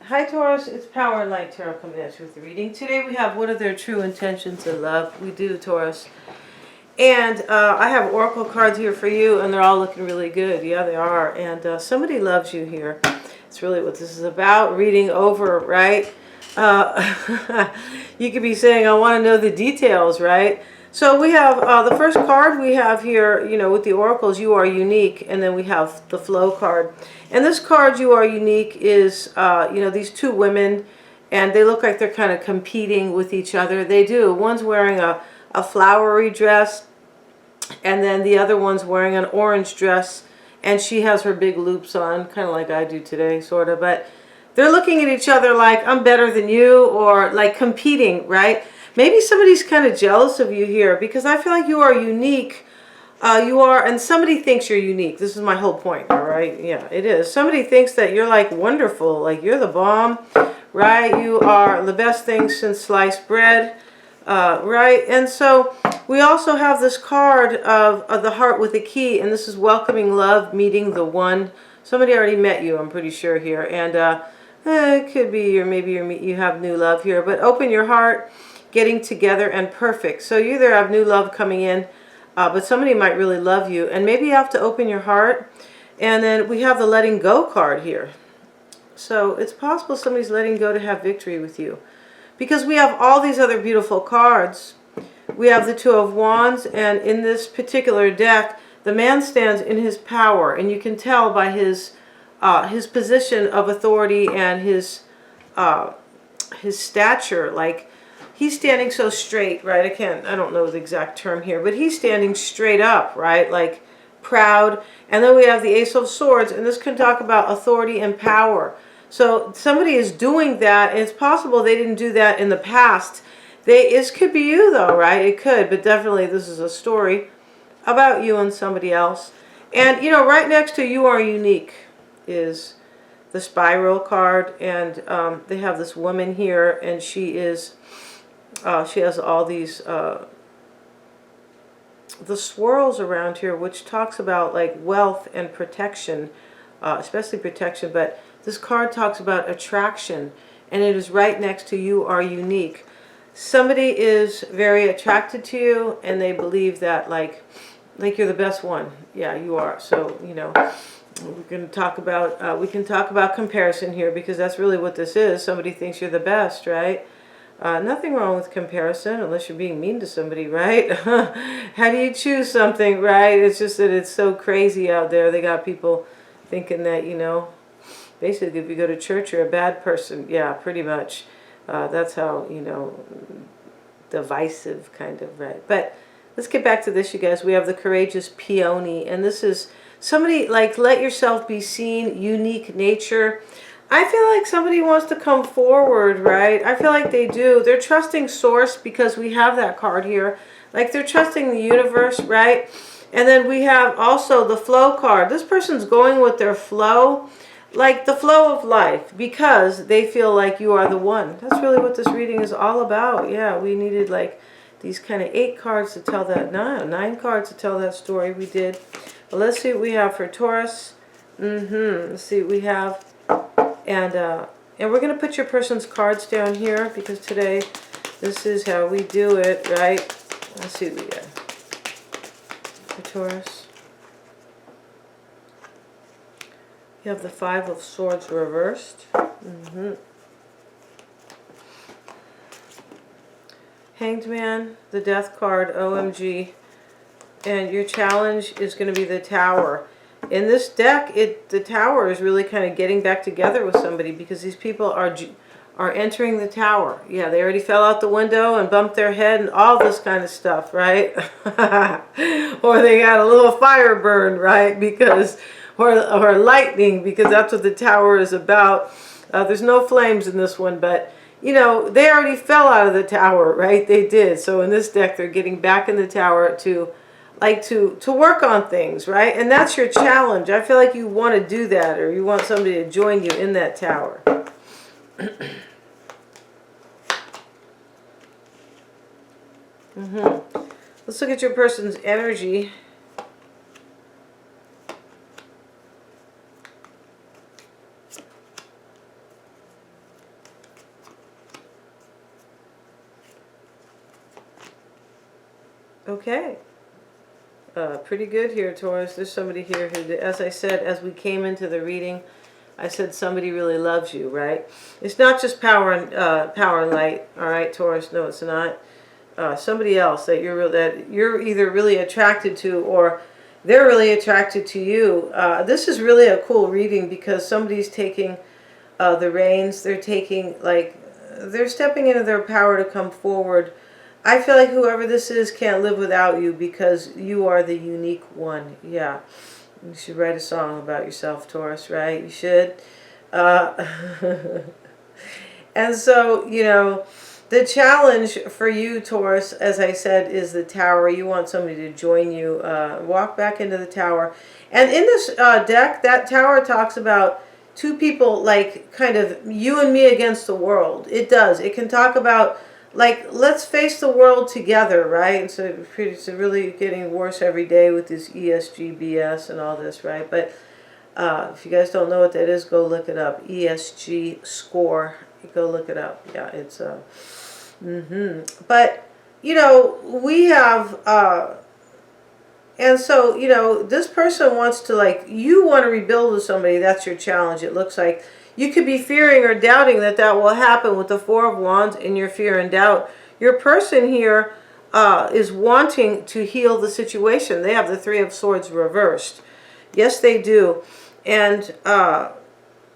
Hi Taurus, it's Power and Light Tarot coming at you with the reading. Today we have what are their true intentions in love. We do, Taurus. And I have oracle cards here for you, and they're all looking really good. Yeah, they are. And somebody loves you here. It's really what this is about. Reading over, right? You could be saying, I want to know the details, right? So we have the first card we have here, you know, with the oracles, you are unique. And then we have the flow card. And this card, you are unique, is, you know, these two women, and they look like they're kind of competing with each other. They do. One's wearing a flowery dress, and then the other one's wearing an orange dress, and she has her big loops on, kind of like I do today, sort of. But they're looking at each other like, I'm better than you, or like competing, right? Maybe somebody's kind of jealous of you here, because I feel like you are unique. You are, and somebody thinks you're unique. This is my whole point, all right? Yeah, it is. Somebody thinks that you're like wonderful, like you're the bomb, right? You are the best thing since sliced bread, right? And so we also have this card of the heart with a key, and this is welcoming love, meeting the one. Somebody already met you, I'm pretty sure here, and it could be, or maybe you have new love here, but open your heart, getting together, and perfect. So you either have new love coming in, but somebody might really love you, and maybe you have to open your heart. And then we have the letting go card here. So it's possible somebody's letting go to have victory with you, because we have all these other beautiful cards. We have the Two of Wands, and in this particular deck, the man stands in his power, and you can tell by his position of authority and his stature, like he's standing so straight, right? I don't know the exact term here, but he's standing straight up, right? Like proud. And then we have the Ace of Swords, and this can talk about authority and power. So somebody is doing that, and it's possible they didn't do that in the past. This could be you though, right? It could, but definitely this is a story about you and somebody else. And you know, right next to you are unique is the spiral card, and they have this woman here, and she is she has all these the swirls around here, which talks about like wealth and protection, especially protection. But this card talks about attraction, and it is right next to you are unique. Somebody is very attracted to you, and they believe that like you're the best one. Yeah, you are. So you know, we can talk about comparison here, because that's really what this is. Somebody thinks you're the best, right? Nothing wrong with comparison unless you're being mean to somebody, right? How do you choose something, right? It's just that it's so crazy out there. They got people thinking that, you know, basically if you go to church, you're a bad person. Yeah, pretty much. That's how, you know, divisive kind of, right? But let's get back to this, you guys. We have the courageous peony, and this is somebody like, let yourself be seen, unique nature. I feel like somebody wants to come forward, right? I feel like they do. They're trusting source, because we have that card here. Like they're trusting the universe, right? And then we have also the flow card. This person's going with their flow, like the flow of life, because they feel like you are the one. That's really what this reading is all about. Yeah, we needed like these kind of 8 cards to tell that, 9 cards to tell that story. We did. Well, let's see what we have for Taurus. Let's see what we have. And we're going to put your person's cards down here, because today this is how we do it, right? Let's see what we got for Taurus. You have the Five of Swords reversed. Hanged Man, the Death card, OMG. And your challenge is going to be the Tower. In this deck, the Tower is really kind of getting back together with somebody, because these people are entering the Tower. Yeah, they already fell out the window and bumped their head and all this kind of stuff, right? Or they got a little fire burn, right? Because or lightning, because that's what the Tower is about. There's no flames in this one, but you know, they already fell out of the Tower, right? They did. So in this deck, they're getting back in the Tower to work on things, right? And that's your challenge. I feel like you want to do that, or you want somebody to join you in that Tower. Let's look at your person's energy. Okay. Pretty good here, Taurus. There's somebody here who, as I said, as we came into the reading, I said somebody really loves you, right? It's not just power and light, all right, Taurus. No, it's not. Somebody else that you're either really attracted to, or they're really attracted to you. This is really a cool reading because somebody's taking the reins. They're they're stepping into their power to come forward. I feel like whoever this is can't live without you because you are the unique one. Yeah. You should write a song about yourself, Taurus, right? You should. And so, the challenge for you, Taurus, as I said, is the tower. You want somebody to join you. Walk back into the tower. And in this deck, that tower talks about two people, like kind of you and me against the world. It does. It can talk about, like, let's face the world together, right? And so it's really getting worse every day with this ESG BS and all this, right? But if you guys don't know what that is, go look it up. ESG score. Go look it up. Yeah, it's But we have and so this person wants to, like, you want to rebuild with somebody. That's your challenge. It looks like you could be fearing or doubting that will happen with the Four of Wands in your fear and doubt. Your person here is wanting to heal the situation. They have the Three of Swords reversed. Yes, they do. And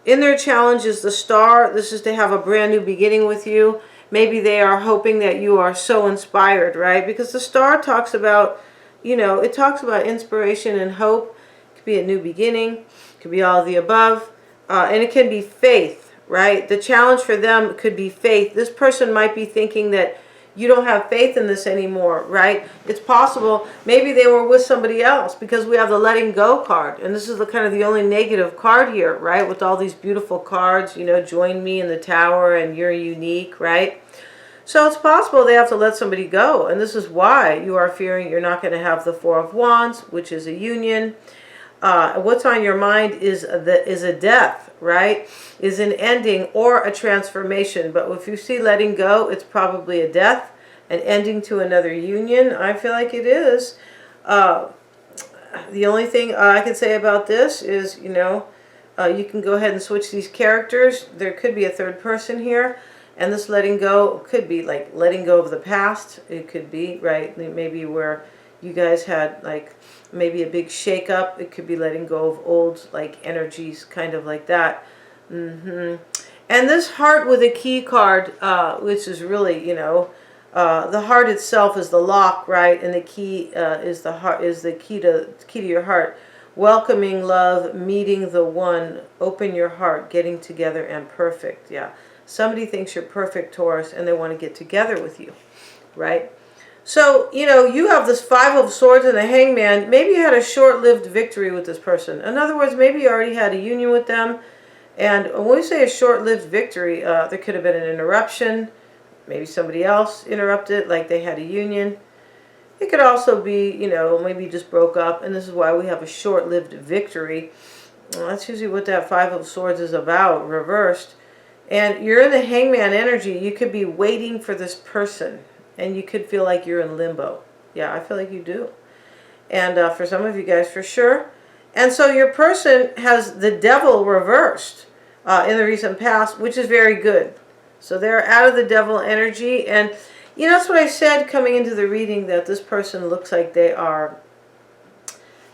in their challenge is the Star. This is to have a brand new beginning with you. Maybe they are hoping that you are so inspired, right? Because the Star talks about, it talks about inspiration and hope. It could be a new beginning. It could be all of the above. And it can be faith, right? The challenge for them could be faith. This person might be thinking that you don't have faith in this anymore, right? It's possible. Maybe they were with somebody else, because we have the letting go card. And this is the only negative card here, right? With all these beautiful cards, join me in the tower and you're unique, right? So it's possible they have to let somebody go. And this is why you are fearing you're not going to have the Four of Wands, which is a union. What's on your mind is a death, right? Is an ending or a transformation. But if you see letting go, it's probably a death, an ending to another union. I feel like it is. The only thing I can say about this is, you can go ahead and switch these characters. There could be a third person here. And this letting go could be like letting go of the past. It could be, right? Maybe where you guys had, like, maybe a big shake-up. It could be letting go of old, like, energies, kind of like that. And this heart with a key card, which is really, the heart itself is the lock, right? And the key is the heart, is the key to your heart. Welcoming love, meeting the one, open your heart, getting together, and perfect. Yeah. Somebody thinks you're perfect, Taurus, and they want to get together with you, right? So, you have this Five of Swords and the Hangman. Maybe you had a short-lived victory with this person. In other words, maybe you already had a union with them. And when we say a short-lived victory, there could have been an interruption. Maybe somebody else interrupted, like they had a union. It could also be, maybe you just broke up. And this is why we have a short-lived victory. Well, that's usually what that Five of Swords is about, reversed. And you're in the Hangman energy. You could be waiting for this person. And you could feel like you're in limbo. Yeah, I feel like you do. And for some of you guys, for sure. And so your person has the Devil reversed in the recent past, which is very good. So they're out of the Devil energy. And, that's what I said coming into the reading, that this person looks like they are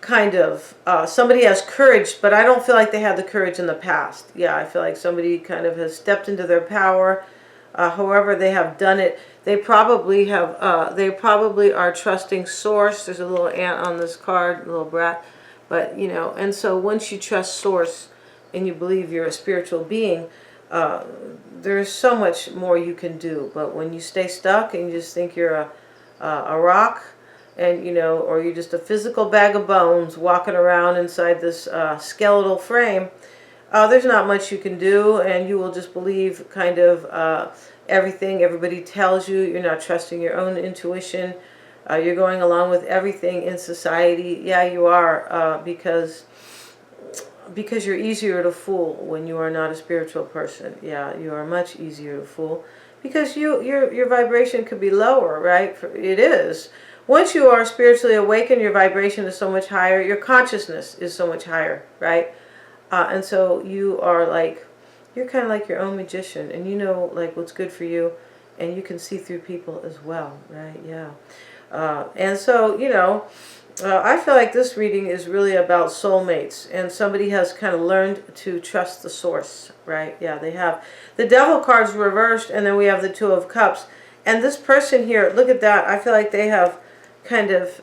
kind of, somebody has courage, but I don't feel like they had the courage in the past. Yeah, I feel like somebody kind of has stepped into their power. However they have done it, they probably are trusting source. There's a little ant on this card, a little brat. But, and so once you trust source and you believe you're a spiritual being, there's so much more you can do. But when you stay stuck and you just think you're a rock, and, or you're just a physical bag of bones walking around inside this skeletal frame, there's not much you can do, and you will just believe kind of everything everybody tells you. You're not trusting your own intuition. You're going along with everything in society. Yeah, you are, because you're easier to fool when you are not a spiritual person. Yeah, you are much easier to fool because your vibration could be lower, right? It is. once you are spiritually awakened, your vibration is so much higher. Your consciousness is so much higher, right? And so you are like, you're kind of like your own magician, and you know like what's good for you, and you can see through people as well, right? Yeah. And so, you know, I feel like this reading is really about soulmates, and somebody has kind of learned to trust the source, right? Yeah, they have. The Devil card's reversed, and then we have the Two of Cups. And this person here, look at that. I feel like they have kind of,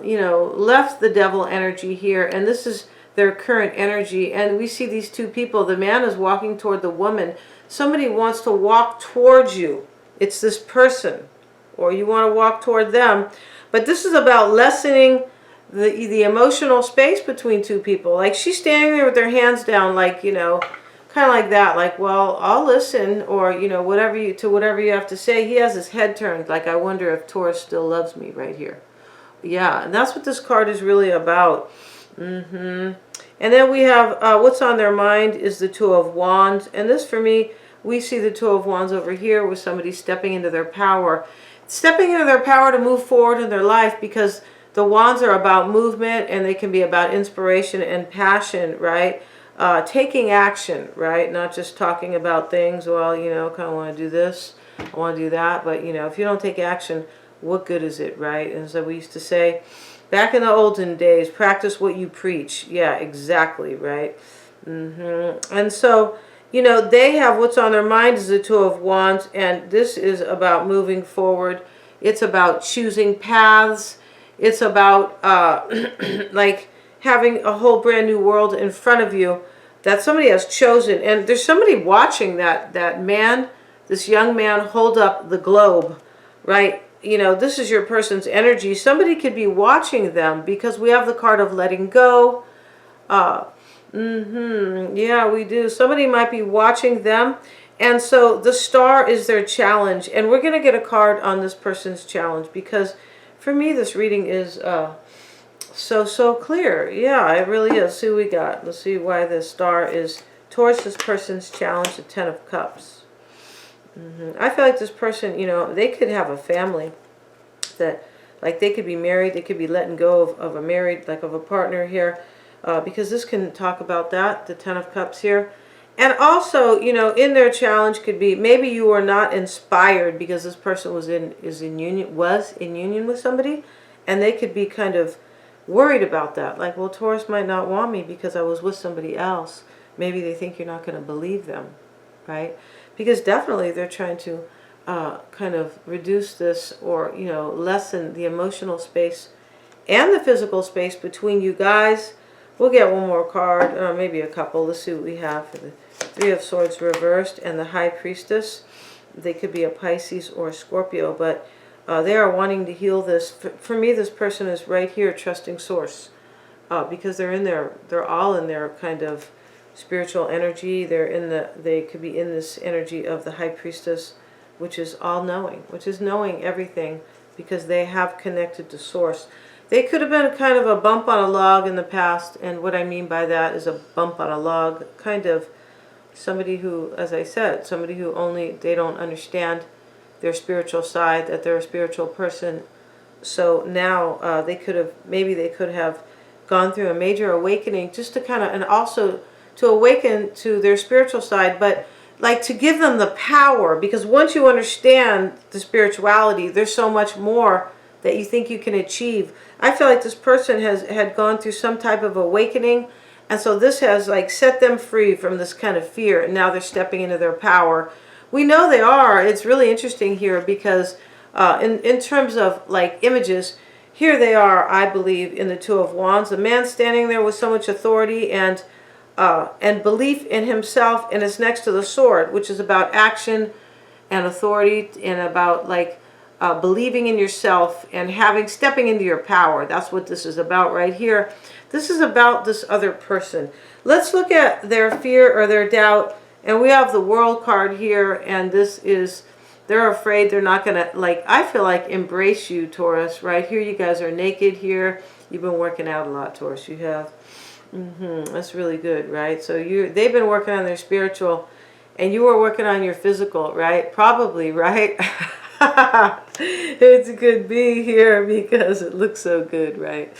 you know, left the Devil energy here, and this is their current energy. And we see these two people. The man is walking toward the woman. Somebody wants to walk towards you. It's this person, or you want to walk toward them. But this is about lessening the emotional space between two people. Like she's standing there with their hands down, like, you know, kind of like that, like, well, I'll listen, or, you know, whatever you have to say. He has his head turned, like, I wonder if Taurus still loves me right here. Yeah, and that's what this card is really about. And then we have what's on their mind is the Two of Wands. And this, for me, we see the Two of Wands over here with somebody stepping into their power. Stepping into their power to move forward in their life, because the Wands are about movement, and they can be about inspiration and passion, right? Taking action, right? Not just talking about things, well, you know, kind of want to do this, I want to do that. But, you know, if you don't take action, what good is it, right? And so we used to say, back in the olden days, practice what you preach. Yeah, exactly, right? And so, you know, they have what's on their mind is the Two of Wands, and this is about moving forward. It's about choosing paths. It's about like having a whole brand new world in front of you that somebody has chosen. And there's somebody watching that man, this young man, hold up the globe, right? You know, this is your person's energy. Somebody could be watching them, because we have the card of letting go. Yeah, we do. Somebody might be watching them. And so the star is their challenge. And we're going to get a card on this person's challenge, because for me, this reading is so clear. Yeah, it really is. Let's see what we got. Let's see why the star is towards this person's challenge, the Ten of Cups. I feel like this person, you know, they could have a family that, like, they could be married, they could be letting go of a married, like, of a partner here, because this can talk about that, the Ten of Cups here. And also, you know, in their challenge could be, maybe you are not inspired because this person was in union with somebody, and they could be kind of worried about that. Like, well, Taurus might not want me because I was with somebody else. Maybe they think you're not going to believe them, right? Because definitely they're trying to kind of reduce this, or, you know, lessen the emotional space and the physical space between you guys. We'll get one more card, maybe a couple. Let's see what we have for the Three of Swords reversed and the High Priestess. They could be a Pisces or a Scorpio, but they are wanting to heal this. For me, this person is right here trusting Source, because they're all in their kind of spiritual energy. They could be in this energy of the High Priestess, which is all knowing, which is knowing everything, because they have connected to Source. They could have been kind of a bump on a log in the past, and what I mean by that is a bump on a log, kind of somebody who, as I said, somebody who they don't understand their spiritual side, that they're a spiritual person. So now maybe they could have gone through a major awakening, just to kind of, and also to awaken to their spiritual side, but like to give them the power, because once you understand the spirituality, there's so much more that you think you can achieve. I feel like this person had gone through some type of awakening, and so this has like set them free from this kind of fear, and now they're stepping into their power. We know they are. It's really interesting here, because in terms of like images, here they are, I believe, in the Two of Wands. A man standing there with so much authority and belief in himself, and it's next to the sword, which is about action and authority, and about like believing in yourself and stepping into your power. That's what this is about right here. This is about this other person. Let's look at their fear or their doubt. And we have the World card here, and this is, they're afraid they're not going to, like, I feel like, embrace you, Taurus. Right here, you guys are naked here. You've been working out a lot, Taurus. You have. That's really good, right? So they've been working on their spiritual, and you were working on your physical, right? Probably, right? It could be here because it looks so good, right?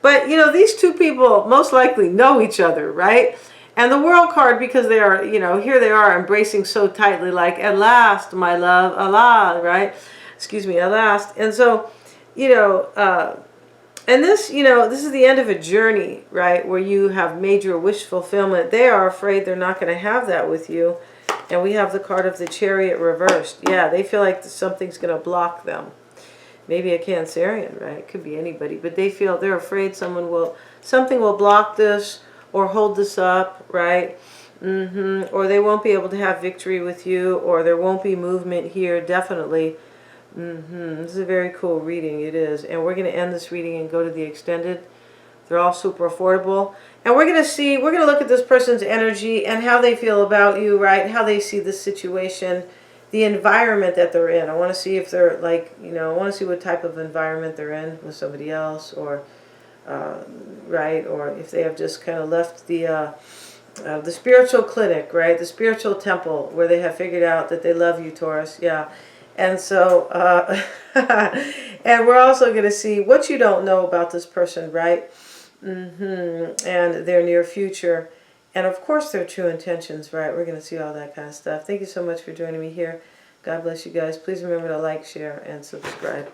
But you know, these two people most likely know each other, right? And the World card, because they are, you know, here they are embracing so tightly, like, at last, my love, Allah, right? Excuse me, at last. And so, you know, and this, you know, this is the end of a journey, right? Where you have made your wish fulfillment. They are afraid they're not going to have that with you. And we have the card of the Chariot reversed. Yeah, they feel like something's going to block them. Maybe a Cancerian, right? It could be anybody. But they feel they're afraid something will block this or hold this up, right? Or they won't be able to have victory with you, or there won't be movement here, definitely. This is a very cool reading, it is. And we're going to end this reading and go to the extended. They're all super affordable. And we're going to look at this person's energy and how they feel about you, right? How they see the situation, the environment that they're in. I want to see if they're like, you know, I want to see what type of environment they're in with somebody else, or, right? Or if they have just kind of left the spiritual clinic, right? The spiritual temple where they have figured out that they love you, Taurus. Yeah. And so, and we're also going to see what you don't know about this person, right? And their near future. And of course, their true intentions, right? We're going to see all that kind of stuff. Thank you so much for joining me here. God bless you guys. Please remember to like, share, and subscribe.